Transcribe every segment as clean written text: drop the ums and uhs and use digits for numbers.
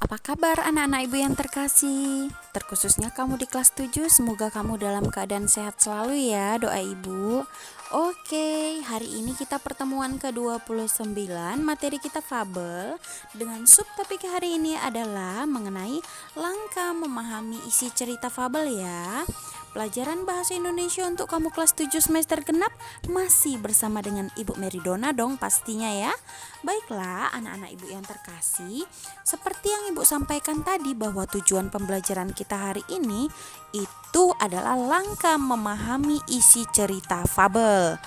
Apa kabar anak-anak ibu yang terkasih? Terkhususnya kamu di kelas 7, semoga kamu dalam keadaan sehat selalu ya, doa ibu. Oke, hari ini kita pertemuan ke-29, materi kita fabel. Dengan subtopik hari ini adalah mengenai langkah memahami isi cerita fabel ya. Pelajaran Bahasa Indonesia untuk kamu kelas 7 semester genap masih bersama dengan Ibu Meridona dong pastinya ya. Baiklah anak-anak ibu yang terkasih, seperti yang ibu sampaikan tadi bahwa tujuan pembelajaran kita hari ini itu adalah langkah memahami isi cerita fabel.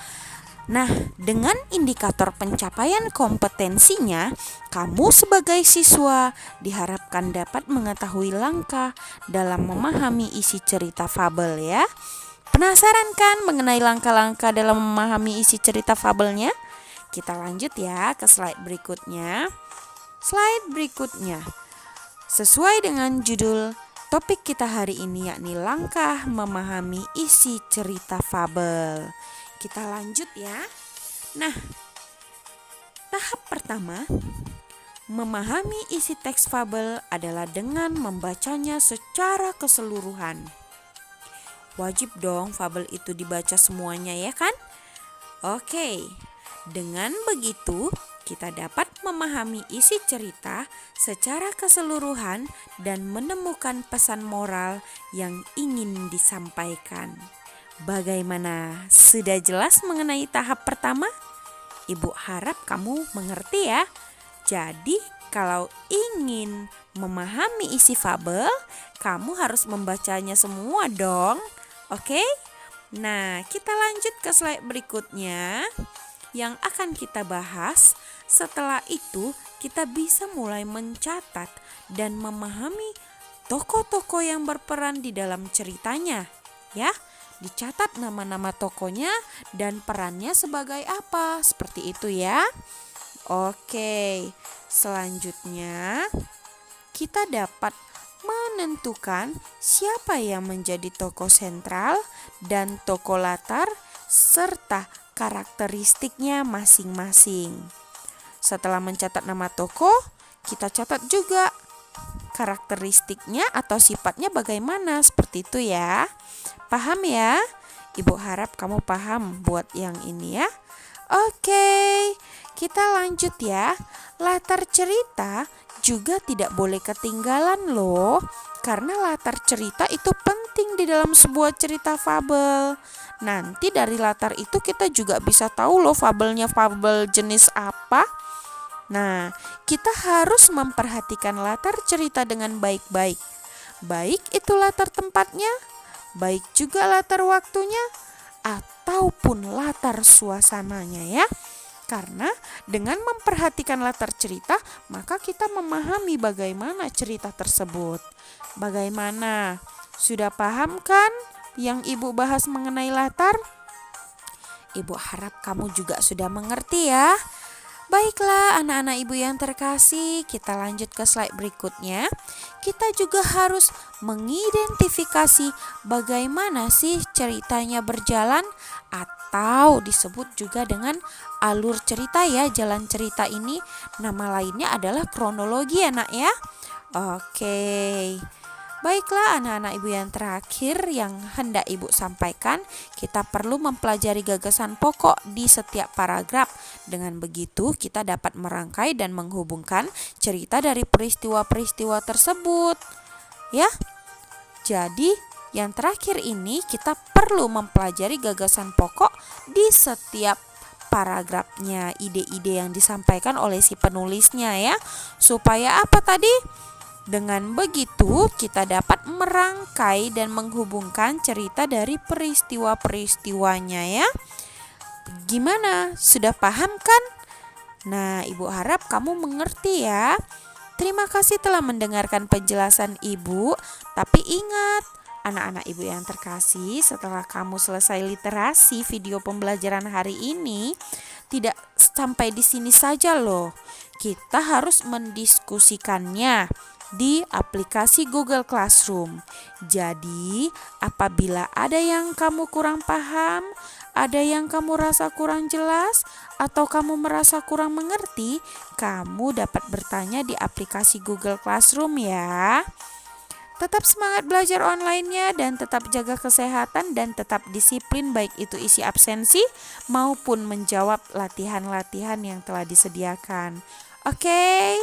Nah, dengan indikator pencapaian kompetensinya, kamu sebagai siswa diharapkan dapat mengetahui langkah dalam memahami isi cerita fabel ya. Penasaran kan mengenai langkah-langkah dalam memahami isi cerita fabelnya? Kita lanjut ya ke slide berikutnya. Slide berikutnya sesuai dengan judul topik kita hari ini, yakni langkah memahami isi cerita fabel. Kita lanjut ya. Nah, tahap pertama, memahami isi teks fabel adalah dengan membacanya secara keseluruhan. Wajib dong fabel itu dibaca semuanya ya kan? Oke, dengan begitu kita dapat memahami isi cerita secara keseluruhan dan menemukan pesan moral yang ingin disampaikan. Bagaimana? Sudah jelas mengenai tahap pertama? Ibu harap kamu mengerti ya. Jadi kalau ingin memahami isi fabel, kamu harus membacanya semua dong. Oke? Nah, kita lanjut ke slide berikutnya yang akan kita bahas. Setelah itu, kita bisa mulai mencatat dan memahami tokoh-tokoh yang berperan di dalam ceritanya. Ya, dicatat nama-nama tokohnya dan perannya sebagai apa. Seperti itu ya. Oke, selanjutnya kita dapat menentukan siapa yang menjadi tokoh sentral dan tokoh latar serta karakteristiknya masing-masing. Setelah mencatat nama tokoh, kita catat juga karakteristiknya atau sifatnya bagaimana, seperti itu ya. Paham ya? Ibu harap kamu paham buat yang ini ya. Oke, kita lanjut ya. Latar cerita juga tidak boleh ketinggalan loh, karena latar cerita itu penting di dalam sebuah cerita fabel. Nanti dari latar itu kita juga bisa tahu loh fabelnya fabel jenis apa. Nah, kita harus memperhatikan latar cerita dengan baik-baik. Baik itu latar tempatnya, baik juga latar waktunya, ataupun latar suasananya ya. Karena dengan memperhatikan latar cerita, maka kita memahami bagaimana cerita tersebut. Bagaimana? Sudah paham kan yang ibu bahas mengenai latar? Ibu harap kamu juga sudah mengerti ya. Baiklah anak-anak ibu yang terkasih, kita lanjut ke slide berikutnya. Kita juga harus mengidentifikasi bagaimana sih ceritanya berjalan atau disebut juga dengan alur cerita ya. Jalan cerita ini nama lainnya adalah kronologi ya nak ya. Oke. Baiklah anak-anak ibu yang terakhir yang hendak ibu sampaikan, kita perlu mempelajari gagasan pokok di setiap paragraf. Dengan begitu kita dapat merangkai dan menghubungkan cerita dari peristiwa-peristiwa tersebut. Ya, jadi yang terakhir ini kita perlu mempelajari gagasan pokok di setiap paragrafnya, ide-ide yang disampaikan oleh si penulisnya ya. Supaya apa tadi? Dengan begitu kita dapat merangkai dan menghubungkan cerita dari peristiwa-peristiwanya ya. Gimana? Sudah paham kan? Nah, ibu harap kamu mengerti ya. Terima kasih telah mendengarkan penjelasan ibu. Tapi ingat, anak-anak ibu yang terkasih, setelah kamu selesai literasi video pembelajaran hari ini, tidak sampai di sini saja loh. Kita harus mendiskusikannya di aplikasi Google Classroom. Jadi, apabila ada yang kamu kurang paham Ada yang kamu rasa kurang jelas atau kamu merasa kurang mengerti? Kamu dapat bertanya di aplikasi Google Classroom ya. Tetap semangat belajar online-nya dan tetap jaga kesehatan dan tetap disiplin baik itu isi absensi maupun menjawab latihan-latihan yang telah disediakan. Oke.